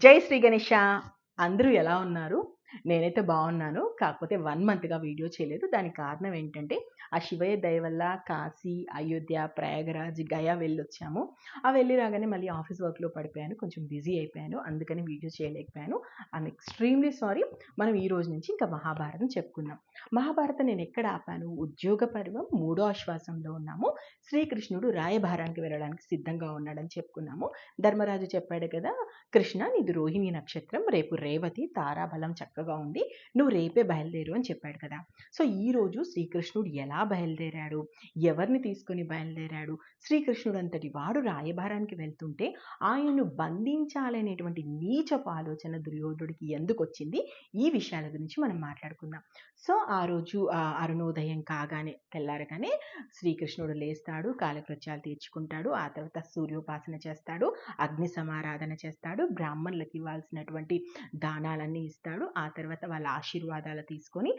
జై శ్రీ గణేష. అందరూ ఎలా ఉన్నారు? నేనైతే బాగున్నాను. కాకపోతే 1 మంత్‌గా వీడియో చేయలేదు. దానికి కారణం ఏంటంటే, ఆ శివయ్య దయ వల్ల కాశీ, అయోధ్య, ప్రయాగరాజ్, గయా వెళ్ళొచ్చాము. వెళ్ళి రాగానే మళ్ళీ ఆఫీస్ వర్క్‌లో పడిపోయాను. కొంచెం బిజీ అయిపోయాను. అందుకని వీడియో చేయలేకపోయాను. I'm extremely sorry. మనం ఈ రోజు నుంచి ఇంకా మహాభారతం చెప్పుకుందాం. మహాభారతం నేనెక్కడ ఆపాను? ఉద్యోగ పర్వం 3వ ఆశ్వాసంలో ఉన్నాము. శ్రీకృష్ణుడు రాయబారానికి వెళ్ళడానికి సిద్ధంగా ఉన్నాడని చెప్పుకున్నాము. ధర్మరాజు చెప్పాడు కదా! కృష్ణ, నీది రోహిణి నక్షత్రం, రేపు రేవతి, తారాబలం చక్కగా ఉంది, నువ్వు రేపే బయలుదేరు అని చెప్పాడు కదా. సో ఈరోజు శ్రీకృష్ణుడు ఎలా బయలుదేరాడు, ఎవరిని తీసుకొని బయలుదేరాడు, శ్రీకృష్ణుడు అంతటి వాడు రాయబారానికి వెళ్తుంటే ఆయనను బంధించాలనేటువంటి నీచపు ఆలోచన దుర్యోధనుడికి ఎందుకు వచ్చింది, ఈ విషయాల గురించి మనం మాట్లాడుకుందాం. సో ఆ రోజు అరుణోదయం కాగానే, తెల్లారగానే శ్రీకృష్ణుడు లేస్తాడు, కాలకృత్యాలు తీర్చుకుంటాడు, ఆ తర్వాత సూర్యోపాసన చేస్తాడు, అగ్ని సమారాధన చేస్తాడు, బ్రాహ్మణులకు ఇవ్వాల్సినటువంటి దానాలన్నీ ఇస్తాడు. ఆ తర్వాత వాళ్ళ ఆశీర్వాదాలు తీసుకొని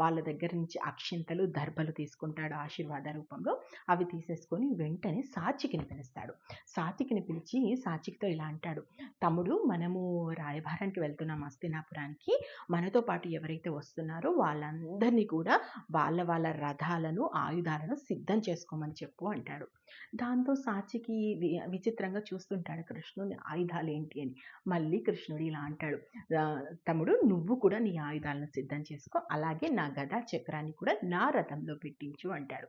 వాళ్ళ దగ్గర నుంచి అక్షింతలు, దర్భలు తీసుకుంటాడు ఆశీర్వాద రూపంలో. అవి తీసేసుకొని వెంటనే సాత్వికిని పిలుస్తాడు. సాత్వికిని పిలిచి సాత్వికితో ఇలా అంటాడు, తమ్ముడు, మనము రాయబారానికి వెళ్తున్నాం హస్తినాపురానికి. మనతో పాటు ఎవరైతే వస్తున్నారో వాళ్ళందరినీ కూడా వాళ్ళ వాళ్ళ రథాలను, ఆయుధాలను సిద్ధం చేసుకోమని చెప్పు అంటాడు. దాంతో సాత్వికి విచిత్రంగా చూస్తుంటాడు కృష్ణుని ఆయుధాలు ఏంటి అని. మళ్ళీ కృష్ణుడు ఇలా అంటాడు, తమ్ముడు, నువ్వు కూడా నీ ఆయుధాలను సిద్ధం చేసుకో, అలాగే నా గదా చక్రాన్ని కూడా నా రథంలో పెట్టించు అంటాడు.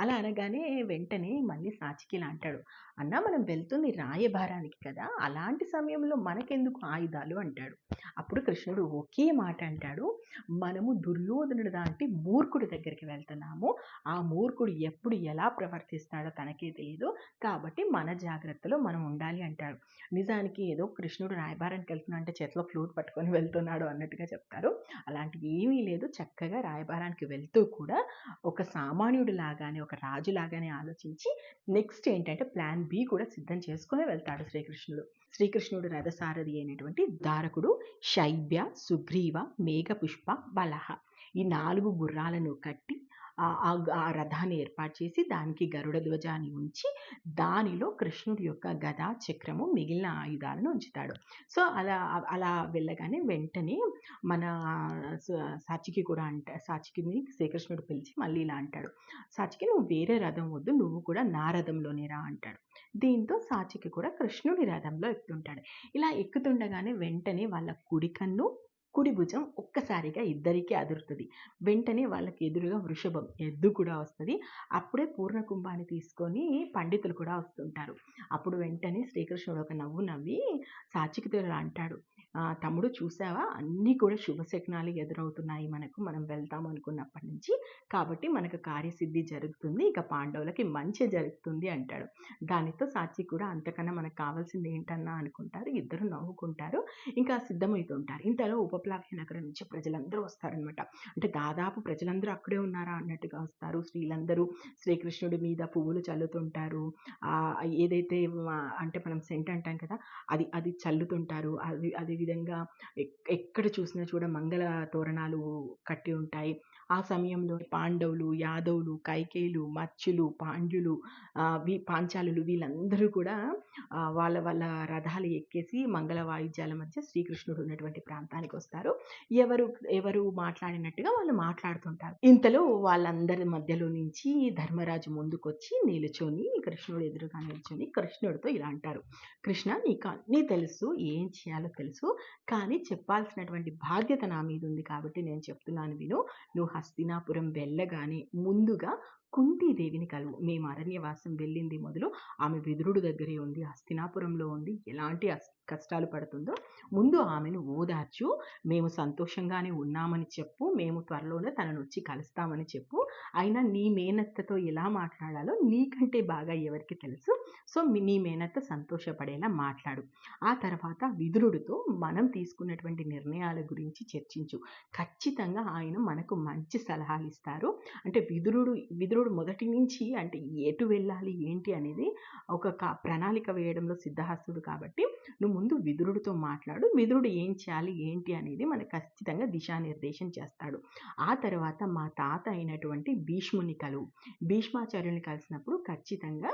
అలా అనగానే వెంటనే మళ్ళీ సాత్వికి ఇలా అంటాడు, అన్న, మనం వెళ్తుంది రాయబారానికి కదా, అలాంటి సమయంలో మనకెందుకు ఆయుధాలు అంటాడు. అప్పుడు కృష్ణుడు ఒకే మాట అంటాడు, మనము దుర్యోధనుడు లాంటి మూర్ఖుడి దగ్గరికి వెళ్తున్నాము. ఆ మూర్ఖుడు ఎప్పుడు ఎలా ప్రవర్తిస్తాడో తనకే తెలియదు, కాబట్టి మన జాగ్రత్తలో మనం ఉండాలి అంటాడు. నిజానికి ఏదో కృష్ణుడు రాయబారానికి వెళ్తున్నా అంటే చేతిలో ఫ్లూట్ పట్టుకొని వెళ్తున్నాడు అన్నట్టుగా చెప్తారు. అలాంటివి ఏమీ లేదు. చక్కగా రాయబారానికి వెళ్తూ కూడా ఒక సామాన్యుడు లాగానే, ఒక రాజు లాగానే ఆలోచించి నెక్స్ట్ ఏంటంటే ప్లాన్ బి కూడా సిద్ధం చేసుకుని వెళ్తాడు శ్రీకృష్ణుడు. శ్రీకృష్ణుడు రథసారథి అయినటువంటి దారకుడు శైబ్య, సుగ్రీవ, మేఘపుష్ప, బలహ, ఈ 4 గుర్రాలను కట్టి ఆ రథాన్ని ఏర్పాటు చేసి దానికి గరుడ ధ్వజాన్ని ఉంచి దానిలో కృష్ణుడి యొక్క గదా చక్రము, మిగిలిన ఆయుధాలను ఉంచుతాడు. సో అలా వెళ్ళగానే వెంటనే మన సాత్వికి కూడా సాత్వికిని శ్రీకృష్ణుడు పిలిచి మళ్ళీ ఇలా అంటాడు, సాత్వికి, నువ్వు వేరే రథం వద్దు, నువ్వు కూడా నా రథంలోనే రా అంటాడు. దీంతో సాత్వికి కూడా కృష్ణుడి రథంలో ఎక్కుతుంటాడు. ఇలా ఎక్కుతుండగానే వెంటనే వాళ్ళ కుడి కన్ను, కుడి భుజం ఒక్కసారిగా ఇద్దరికీ అదురుతుంది. వెంటనే వాళ్ళకి ఎదురుగా వృషభం, ఎద్దు కూడా వస్తుంది. అప్పుడే పూర్ణ కుంభాన్ని తీసుకొని పండితులు కూడా వస్తుంటారు. అప్పుడు వెంటనే శ్రీకృష్ణుడు ఒక నవ్వు నవ్వి సాత్వికితో ఇలా అంటాడు, తమ్ముడు, చూసావా, అన్నీ కూడా శుభశకునాలు ఎదురవుతున్నాయి మనకు, మనం వెళ్తాం అనుకున్నప్పటి నుంచి, కాబట్టి మనకు కార్యసిద్ధి జరుగుతుంది, ఇక పాండవులకి మంచి జరుగుతుంది అంటాడు. దానితో సాత్విక్ కూడా, అంతకన్నా మనకు కావాల్సింది ఏంటన్నా అనుకుంటారు. ఇద్దరు నవ్వుకుంటారు, ఇంకా సిద్ధమవుతుంటారు. ఇంతలో ఉపప్లావ్య నగరం నుంచి ప్రజలందరూ వస్తారనమాట. అంటే దాదాపు ప్రజలందరూ అక్కడే ఉన్నారా అన్నట్టుగా వస్తారు. స్త్రీలందరూ శ్రీకృష్ణుడి మీద పువ్వులు చల్లుతుంటారు. ఏదైతే అంటే మనం సెంట్ అంటాం కదా, అది చల్లుతుంటారు. అది విధంగా ఎక్కడ చూసినా చూడ మంగళ తోరణాలు కట్టి ఉంటాయి. ఆ సమయంలో పాండవులు, యాదవులు, కైకేయులు, మత్స్యులు, పాండ్యులు, పాంచాలులు వీళ్ళందరూ కూడా వాళ్ళ వాళ్ళ రథాలు ఎక్కేసి మంగళ వాయిద్యాల మధ్య శ్రీకృష్ణుడు ఉన్నటువంటి ప్రాంతానికి వస్తారు. ఎవరు మాట్లాడినట్టుగా వాళ్ళు మాట్లాడుతుంటారు. ఇంతలో వాళ్ళందరి మధ్యలో నుంచి ధర్మరాజు ముందుకొచ్చి నిలుచొని, కృష్ణుడు ఎదురుగా నిల్చొని కృష్ణుడితో ఇలా అంటారు, కృష్ణ, నీకు అన్నీ తెలుసు, ఏం చేయాలో తెలుసు, కానీ చెప్పాల్సినటువంటి బాధ్యత నా మీద ఉంది కాబట్టి నేను చెప్తున్నాను విను. నువ్వు హస్తినాపురం వెళ్ళగానే ముందుగా కుంతీదేవిని కలువు. మేము అరణ్యవాసం వెళ్ళింది మొదలు ఆమె విదురుడు దగ్గరే ఉంది, హస్తినాపురంలో ఉంది, ఎలాంటి కష్టాలు పడుతుందో ముందు ఆమెను ఓదార్చు, మేము సంతోషంగానే ఉన్నామని చెప్పు, మేము త్వరలోనే తనను వచ్చి కలుస్తామని చెప్పు, అయినా నీ మేనత్తతో ఎలా మాట్లాడాలో నీకంటే బాగా ఎవరికి తెలుసు, సో నీ మేనత్త సంతోషపడేలా మాట్లాడు. ఆ తర్వాత విదురుడితో మనం తీసుకున్నటువంటి నిర్ణయాల గురించి చర్చించు. ఖచ్చితంగా ఆయన మనకు మంచి సలహాలు ఇస్తారు. అంటే విదురుడు విదురుడు మొదటి నుంచి అంటే ఎటు వెళ్ళాలి ఏంటి అనేది ఒక ప్రణాళిక వేయడంలో సిద్ధహస్తుడు కాబట్టి నువ్వు ముందు విదురుడితో మాట్లాడు, విదురుడు ఏం చేయాలి ఏంటి అనేది మనకు ఖచ్చితంగా దిశానిర్దేశం చేస్తాడు. ఆ తర్వాత మా తాత అయినటువంటి భీష్ముని కలువు. భీష్మాచార్యుని కలిసినప్పుడు ఖచ్చితంగా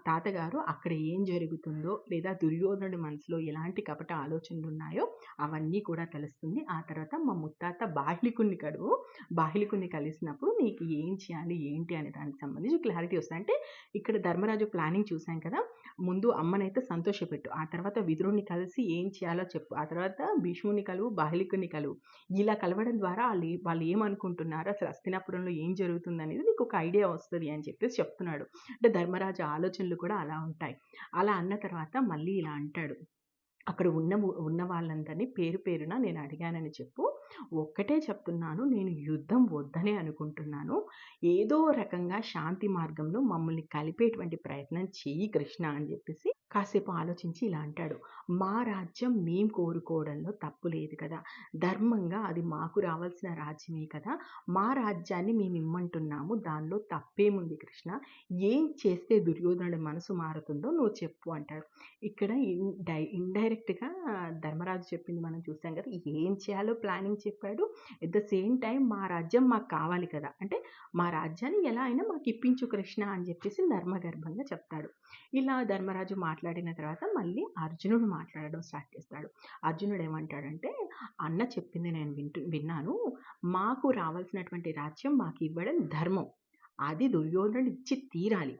తాతగారు అక్కడ ఏం జరుగుతుందో లేదా దుర్యోధనుడి మనసులో ఎలాంటి కపట ఆలోచనలు ఉన్నాయో అవన్నీ కూడా తెలుస్తుంది. ఆ తర్వాత మా ముత్తాత బాహ్లికుని కలిసినప్పుడు నీకు ఏం చేయాలి ఏంటి అనే దానికి సంబంధించి క్లారిటీ వస్తుంది. అంటే ఇక్కడ ధర్మరాజు ప్లానింగ్ చూసాం కదా, ముందు అమ్మనైతే సంతోషపెట్టు, ఆ తర్వాత విదురుని కలిసి ఏం చేయాలో చెప్పు, ఆ తర్వాత భీష్ముని కలువు, బాహ్లికుని కలువు. ఇలా కలవడం ద్వారా వాళ్ళు ఏమనుకుంటున్నారు, అసలు హస్తినాపురంలో ఏం జరుగుతుంది అనేది నీకు ఒక ఐడియా వస్తుంది అని చెప్పేసి చెప్తున్నాడు. అంటే ధర్మరాజు ఆలోచనలు కూడా అలా ఉంటాయి. అలా అన్న తర్వాత మళ్ళీ ఇలా అంటాడు, అక్కడ ఉన్న వాళ్ళందరినీ పేరు పేరున నేను అడిగానని చెప్పు. ఒక్కటే చెప్తున్నాను, నేను యుద్ధం వద్దనే అనుకుంటున్నాను. ఏదో రకంగా శాంతి మార్గంలో మమ్మల్ని కలిపేటువంటి ప్రయత్నం చెయ్యి కృష్ణ అని చెప్పేసి కాసేపు ఆలోచించి ఇలా అంటాడు. మా రాజ్యం మేం కోరుకోవడంలో తప్పు లేదు కదా, ధర్మంగా అది మాకు రావాల్సిన రాజ్యమే కదా, మా రాజ్యాన్ని మేము ఇమ్మంటున్నాము, దానిలో తప్పేముంది కృష్ణ, ఏం చేస్తే దుర్యోధనుడి మనసు మారుతుందో నువ్వు చెప్పు అంటాడు. ఇక్కడ ఇండైరెక్ట్గా ధర్మరాజు చెప్పింది మనం చూసాం కదా, ఏం చేయాలో ప్లానింగ్ చెప్పాడు. ఎట్ ద సేమ్ టైం మా రాజ్యం మాకు కావాలి కదా, అంటే మా రాజ్యాన్ని ఎలా అయినా మాకు ఇప్పించు కృష్ణ అని చెప్పేసి ధర్మగర్భంగా చెప్తాడు. ఇలా ధర్మరాజు మాట్లాడిన తర్వాత మళ్ళీ అర్జునుడు మాట్లాడడం స్టార్ట్ చేస్తాడు. అర్జునుడు ఏమంటాడంటే, అన్న చెప్పింది నేను విన్నాను, మాకు రావాల్సినటువంటి రాజ్యం మాకు ఇవ్వడం ధర్మం, అది దుర్యోధనుడు ఇచ్చి తీరాలి.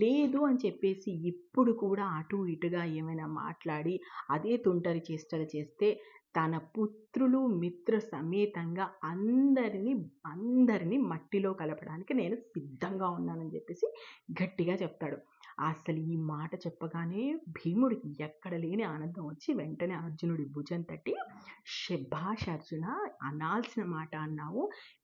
లేదు అని చెప్పేసి ఇప్పుడు కూడా అటు ఇటుగా ఏమైనా మాట్లాడి అదే తుంటరి చేష్టలు చేస్తే తన పుత్రులు మిత్ర సమేతంగా అందరినీ మట్టిలో కలపడానికి నేను సిద్ధంగా ఉన్నానని చెప్పేసి గట్టిగా చెప్తాడు. అసలు ఈ మాట చెప్పగానే భీముడికి ఎక్కడ లేని ఆనందం వచ్చి వెంటనే అర్జునుడి భుజం తట్టి, శభాష్ అర్జున, అనాల్సిన మాట అన్నావు,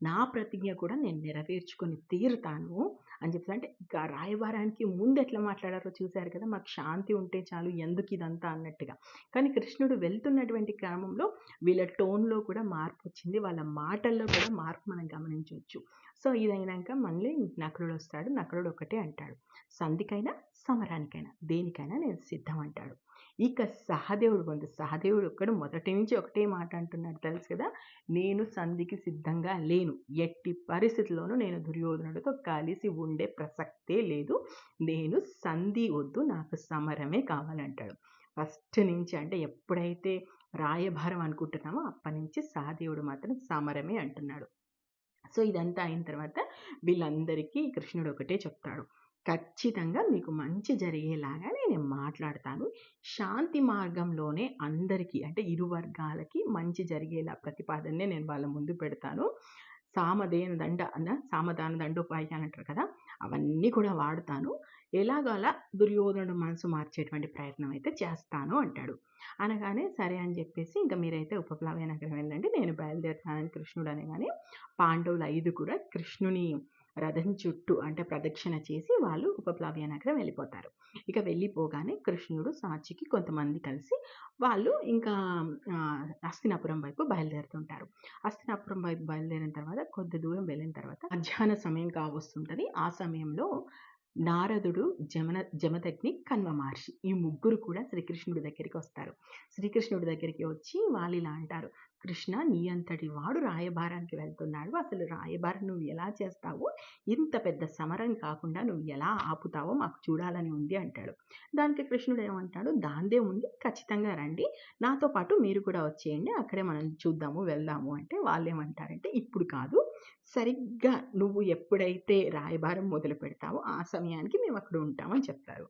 నా ప్రతిజ్ఞ కూడా నేను నెరవేర్చుకొని తీరుతాను అని చెప్పి. అంటే ఇక రాయబారానికి ముందు ఎట్లా మాట్లాడారో చూశారు కదా, మాకు శాంతి ఉంటే చాలు, ఎందుకు ఇదంతా అన్నట్టుగా. కానీ కృష్ణుడు వెళ్తున్నటువంటి క్రమంలో వీళ్ళ టోన్లో కూడా మార్పు వచ్చింది, వాళ్ళ మాటల్లో కూడా మార్పు మనం గమనించవచ్చు. సో ఇదైనాక మళ్ళీ నకులుడు వస్తాడు. నకులుడు ఒకటే అంటాడు, సంధికైనా సమరానికైనా దేనికైనా నేను సిద్ధం అంటాడు. ఇక సహదేవుడు ఒక్కడు మొదటి నుంచి ఒకటే మాట అంటున్నాడు తెలుసు కదా, నేను సంధికి సిద్ధంగా లేను, ఎట్టి పరిస్థితుల్లోనూ నేను దుర్యోధనుడితో కలిసి ఉండే ప్రసక్తే లేదు, నేను సంధి వద్దు, నాకు సమరమే కావాలంటాడు. ఫస్ట్ నుంచి అంటే ఎప్పుడైతే రాయభారం అనుకుంటున్నామో అప్పటి నుంచి సహదేవుడు మాత్రం సమరమే అంటున్నాడు. సో ఇదంతా అయిన తర్వాత వీళ్ళందరికీ కృష్ణుడు ఒకటే చెప్తాడు, ఖచ్చితంగా మీకు మంచి జరిగేలాగా నేను మాట్లాడతాను, శాంతి మార్గంలోనే అందరికీ అంటే ఇరు వర్గాలకి మంచి జరిగేలా ప్రతిపాదననే నేను వాళ్ళ ముందు పెడతాను. సామదాన దండోపాయాలు అంటారు కదా, అవన్నీ కూడా వాడతాను, ఎలాగలా దుర్యోధనుడు మనసు మార్చేటువంటి ప్రయత్నం అయితే చేస్తాను అంటాడు. అనగానే సరే అని చెప్పేసి ఇంకా మీరైతే ఉపప్లవ్య నగరం వెళ్ళండి, నేను బయలుదేరుతానని కృష్ణుడు అనగానే పాండవులు 5 కూడా కృష్ణుని రథం చుట్టూ అంటే ప్రదక్షిణ చేసి వాళ్ళు ఉపప్లవ్య నగరం వెళ్ళిపోతారు. ఇక వెళ్ళిపోగానే కృష్ణుడు సాచికి కొంతమంది కలిసి వాళ్ళు ఇంకా హస్తినాపురం వైపు బయలుదేరుతుంటారు. హస్తినాపురం వైపు బయలుదేరిన తర్వాత కొద్ది దూరం వెళ్ళిన తర్వాత మధ్యాహ్న సమయం కావస్తుంటుంది. ఆ సమయంలో నారదుడు, జమదగ్ని, కన్వ మహర్షి ఈ ముగ్గురు కూడా శ్రీకృష్ణుడి దగ్గరికి వస్తారు. శ్రీకృష్ణుడి దగ్గరికి వచ్చి వాళ్ళు ఇలా అంటారు, కృష్ణ నీ అంతటి వాడు రాయబారానికి వెళ్తున్నాడు, అసలు రాయబారం నువ్వు ఎలా చేస్తావు, ఇంత పెద్ద సమరం కాకుండా నువ్వు ఎలా ఆపుతావో మాకు చూడాలని ఉంది అంటాడు. దానికి కృష్ణుడు ఏమంటాడు, దాందే ఉంది, ఖచ్చితంగా రండి, నాతో పాటు మీరు కూడా వచ్చేయండి, అక్కడే మనం చూద్దాము వెళ్దాము అంటే వాళ్ళు ఏమంటారంటే, ఇప్పుడు కాదు, సరిగ్గా నువ్వు ఎప్పుడైతే రాయబారం మొదలు పెడతావో ఆ సమయానికి మేము అక్కడ ఉంటామని చెప్తారు.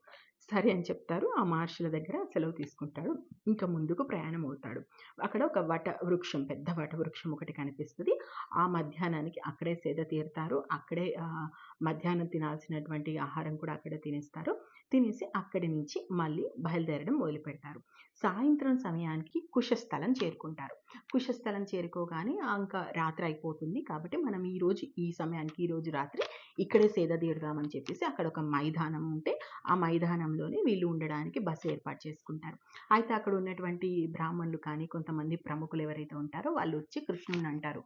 సరే అని చెప్తారు. ఆ మహర్షుల దగ్గర సెలవు తీసుకుంటాడు. ఇంకా ముందుకు ప్రయాణం అవుతాడు. అక్కడ ఒక పెద్ద వట వృక్షం ఒకటి కనిపిస్తుంది. ఆ మధ్యాహ్నానికి అక్కడే సేద తీరుతారు. అక్కడే మధ్యాహ్నం తినాల్సినటువంటి ఆహారం కూడా అక్కడే తినేస్తారు. తినేసి అక్కడి నుంచి మళ్ళీ బయలుదేరడం మొదలు పెడతారు. సాయంత్రం సమయానికి కుశస్థలం చేరుకుంటారు. కుశస్థలం చేరుకోగానే ఇంకా రాత్రి అయిపోతుంది కాబట్టి మనం ఈ సమయానికి ఈరోజు రాత్రి ఇక్కడే సేద తీరుదామని చెప్పేసి అక్కడ ఒక మైదానం ఉంటే ఆ మైదానంలోనే వీళ్ళు ఉండడానికి బస ఏర్పాటు చేసుకుంటారు. అయితే అక్కడ ఉన్నటువంటి బ్రాహ్మణులు కానీ కొంతమంది ప్రముఖులు ఎవరైతే ఉంటారో వాళ్ళు వచ్చి కృష్ణుడిని అంటారు,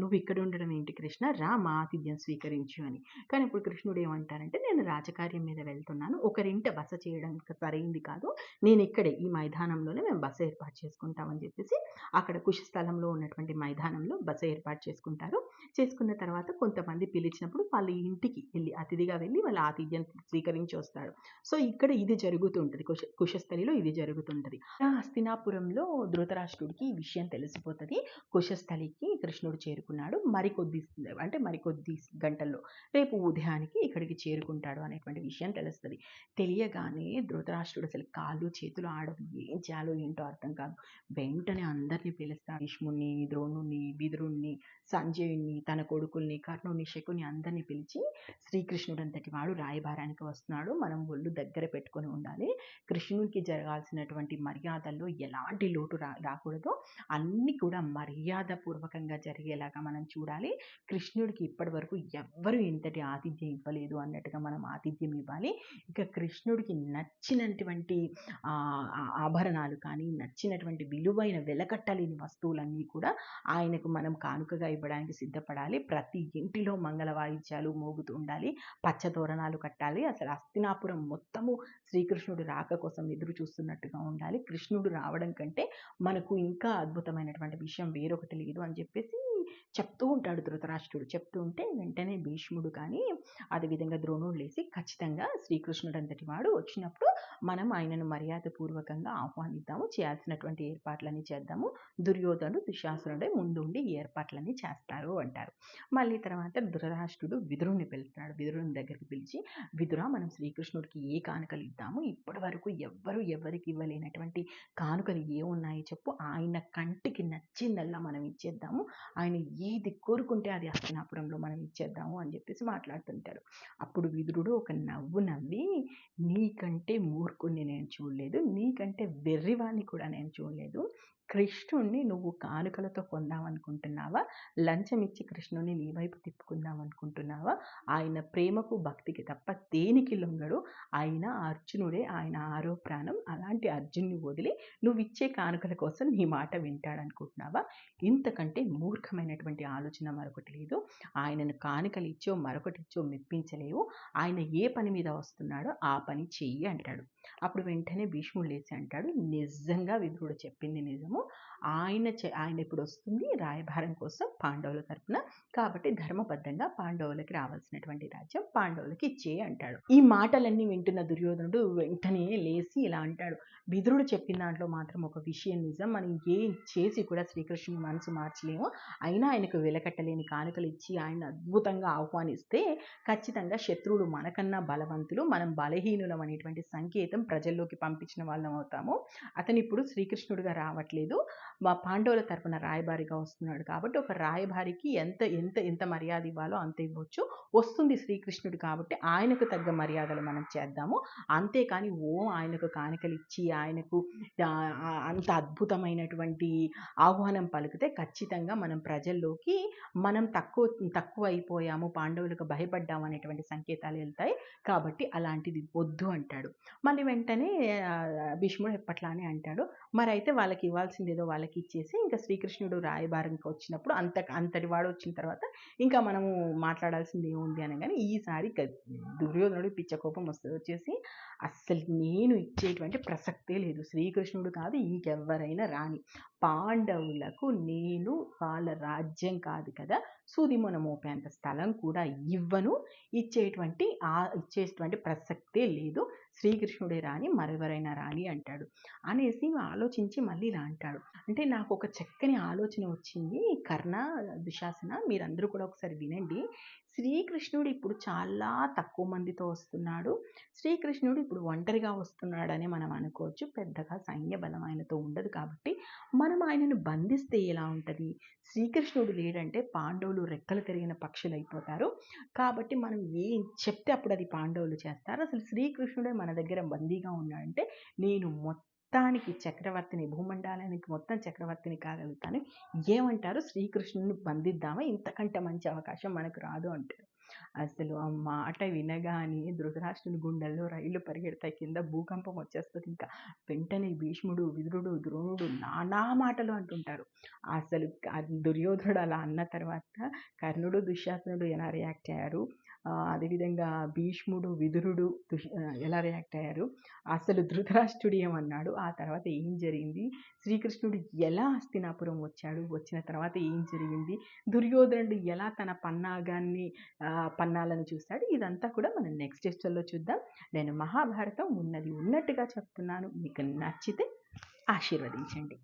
నువ్వు ఇక్కడ ఉండడం ఏంటి కృష్ణ, రా మా ఆతిథ్యం స్వీకరించు అని. కానీ ఇప్పుడు కృష్ణుడు ఏమంటారంటే, నేను రాజకార్యం మీద వెళ్తున్నాను, ఒకరింట బస చేయడం సరైంది కాదు, నేను ఇక్కడే ఈ మైదానంలోనే మేము బస ఏర్పాటు చేసుకుంటామని చెప్పేసి అక్కడ కుశస్థలంలో ఉన్నటువంటి మైదానంలో బస ఏర్పాటు చేసుకుంటారు. చేసుకున్న తర్వాత కొంతమంది పిలిచినప్పుడు వాళ్ళ ఇంటికి వెళ్ళి అతిథిగా వెళ్ళి వాళ్ళ ఆతిథ్యం స్వీకరించి వస్తాడు. సో ఇక్కడ ఇది జరుగుతుంటది, కుశస్థలిలో ఇది జరుగుతుంటది. ఆ హస్తినాపురంలో ధృతరాష్ట్రుడికి ఈ విషయం తెలిసిపోతుంది. కుశస్థలికి కృష్ణుడు చేరుకున్నాడు, మరికొద్ది గంటల్లో రేపు ఉదయానికి ఇక్కడికి చేరుకుంటాడు అనేటువంటి విషయం తెలుస్తుంది. తెలియగానే ధృతరాష్ట్రుడు అసలు కాళ్ళు చేతులు ఆడవు, ఏం చేయాలో ఏంటో అర్థం కాదు. వెంటనే అందరినీ పిలుస్తాడు, భీష్ముడిని, ద్రోణుని, విదురుణ్ణి, సంజయుణ్ణి, తన కొడుకుల్ని, కర్ణుని, శకుని అందరినీ పిలిచి, శ్రీకృష్ణుడు అంతటి వాడు రాయబారానికి వస్తున్నాడు, మనం ఒళ్ళు దగ్గర పెట్టుకొని ఉండాలి, కృష్ణునికి జరగాల్సినటువంటి మర్యాదల్లో ఎలాంటి లోటు రాకూడదు, అన్నీ కూడా మర్యాదపూర్వకంగా జరిగేలాగా మనం చూడాలి, కృష్ణుడికి ఇప్పటి వరకు ఎవ్వరూ ఇంతటి ఆతిథ్యం ఇవ్వలేదు అన్నట్టుగా మనం ఆతిథ్యం ఇవ్వాలి, ఇక కృష్ణుడికి నచ్చినటువంటి ఆభరణాలు కానీ, నచ్చినటువంటి విలువైన వెలకట్టలేని వస్తువులన్నీ కూడా ఆయనకు మనం కానుకగా ఇవ్వడానికి సిద్ధపడాలి, ప్రతి ఇంటిలో మంగళ వాయిద్యాలు మోగుతూ ఉండాలి, పచ్చ తోరణాలు కట్టాలి, అసలు హస్తినాపురం మొత్తము శ్రీకృష్ణుడు రాక కోసం ఎదురు చూస్తున్నట్టుగా ఉండాలి, కృష్ణుడు రావడం కంటే మనకు ఇంకా అద్భుతమైనటువంటి విషయం వేరొకటి లేదు అని చెప్పేసి చెప్తూ ఉంటాడు ధృతరాష్ట్రుడు. చెప్తూ ఉంటే వెంటనే భీష్ముడు కానీ అదేవిధంగా ద్రోణుడు లేసి, ఖచ్చితంగా శ్రీకృష్ణుడు అంతటి వాడు వచ్చినప్పుడు మనం ఆయనను మర్యాదపూర్వకంగా ఆహ్వానిద్దాము, చేయాల్సినటువంటి ఏర్పాట్లన్నీ చేద్దాము, దుర్యోధనుడు దుశ్శాసనుడే ముందుండి ఈ ఏర్పాట్లన్నీ చేస్తారు అంటారు. మళ్ళీ తర్వాత ధృతరాష్ట్రుడు విదురుణ్ణి పిలుస్తాడు. విదురుని దగ్గరికి పిలిచి, విదురా, మనం శ్రీకృష్ణుడికి ఏ కానుకలు ఇద్దాము, ఇప్పటి వరకు ఎవరికి ఇవ్వలేనటువంటి కానుకలు ఏమున్నాయి చెప్పు, ఆయన కంటికి నచ్చిందల్లా మనం ఇచ్చేద్దాము, ఆయన ఏది కోరుకుంటే అది హస్తినాపురంలో మనం ఇచ్చేద్దాము అని చెప్పేసి మాట్లాడుతుంటారు. అప్పుడు విదురుడు ఒక నవ్వు నవ్వి, నీకంటే మూర్ఖుణ్ణి నేను చూడలేదు, నీకంటే వెర్రివాణ్ణి కూడా నేను చూడలేదు, కృష్ణుణ్ణి నువ్వు కానుకలతో కొందామనుకుంటున్నావా, లంచం ఇచ్చి కృష్ణుని నీ వైపు తిప్పుకుందాం అనుకుంటున్నావా, ఆయన ప్రేమకు భక్తికి తప్ప దేనికి లొంగడు, ఆయన అర్జునుడే, ఆయన ఆరో ప్రాణం, అలాంటి అర్జున్ని వదిలి నువ్వు ఇచ్చే కానుకల కోసం నీ మాట వింటాడనుకుంటున్నావా, ఇంతకంటే మూర్ఖమైనటువంటి ఆలోచన మరొకటి లేదు, ఆయనను కానుకలు ఇచ్చో మరొకటి ఇచ్చో మెప్పించలేవు, ఆయన ఏ పని మీద వస్తున్నాడో ఆ పని చెయ్యి అంటాడు. అప్పుడు వెంటనే భీష్ముడు లేచి అంటాడు, నిజంగా విదురుడు చెప్పింది నిజము, ఆయన ఇప్పుడు వస్తుంది రాయబారం కోసం పాండవుల తరపున, కాబట్టి ధర్మబద్ధంగా పాండవులకి రావాల్సినటువంటి రాజ్యం పాండవులకి ఇచ్చే అంటాడు. ఈ మాటలన్నీ వింటున్న దుర్యోధనుడు వెంటనే లేచి ఇలా అంటాడు, విదురుడు చెప్పిన దాంట్లో మాత్రం ఒక విషయం నిజం, మనం ఏం చేసి కూడా శ్రీకృష్ణుని మనసు మార్చలేము, అయినా ఆయనకు వెలకట్టలేని కానుకలు ఇచ్చి ఆయన అద్భుతంగా ఆహ్వానిస్తే ఖచ్చితంగా శత్రువులు మనకన్నా బలవంతులు, మనం బలహీనులం అనేటువంటి సంకేతం ప్రజల్లోకి పంపించిన వాళ్ళం అవుతాము, అతను ఇప్పుడు శ్రీకృష్ణుడిగా రావట్లేదు, మా పాండవుల తరపున రాయబారిగా వస్తున్నాడు, కాబట్టి ఒక రాయబారికి ఎంత ఎంత ఎంత మర్యాద ఇవ్వాలో అంత ఇవ్వచ్చు, వస్తుంది శ్రీకృష్ణుడు కాబట్టి ఆయనకు తగ్గ మర్యాదలు మనం చేద్దాము, అంతేకాని ఆయనకు కానుకలు ఇచ్చి ఆయనకు అంత అద్భుతమైనటువంటి ఆహ్వానం పలికితే ఖచ్చితంగా మనం ప్రజల్లోకి మనం తక్కువ అయిపోయాము, పాండవులకు భయపడ్డాము అనేటువంటి సంకేతాలు వెళ్తాయి, కాబట్టి అలాంటిది వద్దు అంటాడు. మళ్ళీ వెంటనే భీష్ముడు ఎప్పట్లానే అంటాడు, మరి అయితే వాళ్ళకి ఇవ్వాల్సింది ఏదో వాళ్ళకి ఇచ్చేసి, ఇంకా శ్రీకృష్ణుడు రాయబారంకి వచ్చినప్పుడు అంతటి వాడు వచ్చిన తర్వాత ఇంకా మనము మాట్లాడాల్సింది ఏముంది అనగానే ఈసారి దుర్యోధనుడు పిచ్చ కోపం వచ్చేసి, అస్సలు నేను ఇచ్చేటువంటి ప్రసక్తే లేదు, శ్రీకృష్ణుడు కాదు ఇంకెవ్వరైనా రాని, పాండవులకు నేను వాళ్ళ రాజ్యం కాదు కదా, సూదిమొన మోపేంత స్థలం కూడా ఇవ్వను, ఇచ్చేటువంటి ప్రసక్తే లేదు, శ్రీకృష్ణుడే రాని, మరెవరైనా రాని అంటాడు. అనేసి ఆలోచించి మళ్ళీ ఇలా అంటాడు, అంటే నాకు ఒక చక్కని ఆలోచన వచ్చింది, కర్ణ, దుశాసన, మీరందరూ కూడా ఒకసారి వినండి, శ్రీకృష్ణుడు ఇప్పుడు చాలా తక్కువ మందితో వస్తున్నాడు, శ్రీకృష్ణుడు ఇప్పుడు ఒంటరిగా వస్తున్నాడని మనం అనుకోవచ్చు, పెద్దగా సైన్య బలం ఆయనతో ఉండదు, కాబట్టి మనం ఆయనను బంధిస్తే ఎలా ఉంటుంది, శ్రీకృష్ణుడు లేడంటే పాండవులు రెక్కలు తిరిగిన పక్షులు అయిపోతారు, కాబట్టి మనం ఏం చెప్తే అప్పుడు అది పాండవులు చేస్తారు, అసలు శ్రీకృష్ణుడే మన దగ్గర బందీగా ఉన్నాడంటే నేను మొత్తానికి చక్రవర్తిని, భూమండలానికి మొత్తం చక్రవర్తిని కాగలుగుతాను, ఏమంటారు, శ్రీకృష్ణుని బంధిద్దామా, ఇంతకంటే మంచి అవకాశం మనకు రాదు అంటారు. అసలు ఆ మాట వినగానే ధృతరాష్ట్రుని గుండెల్లో రైళ్లు పరిగెడతాయి. కింద భూకంపం వచ్చేస్తది ఇంకా. వెంటనే భీష్ముడు, విదురుడు, ద్రోణుడు నానా మాటలు అంటుంటారు. అసలు దుర్యోధనుడు అలా అన్న తర్వాత కర్ణుడు, దుశ్శాసనుడు ఎలా రియాక్ట్ అయ్యారు? అదేవిధంగా భీష్ముడు, విదురుడు ఎలా రియాక్ట్ అయ్యారు? అసలు ధృతరాష్ట్రుడు ఏమన్నాడు? ఆ తర్వాత ఏం జరిగింది? శ్రీకృష్ణుడు ఎలా హస్తినాపురం వచ్చాడు? వచ్చిన తర్వాత ఏం జరిగింది? దుర్యోధనుడు ఎలా తన పన్నాలను చూస్తాడు? ఇదంతా కూడా మనం నెక్స్ట్ ఎపిసోడ్‌లో చూద్దాం. నేను మహాభారతం ఉన్నది ఉన్నట్టుగా చెప్తున్నాను. మీకు నచ్చితే ఆశీర్వదించండి.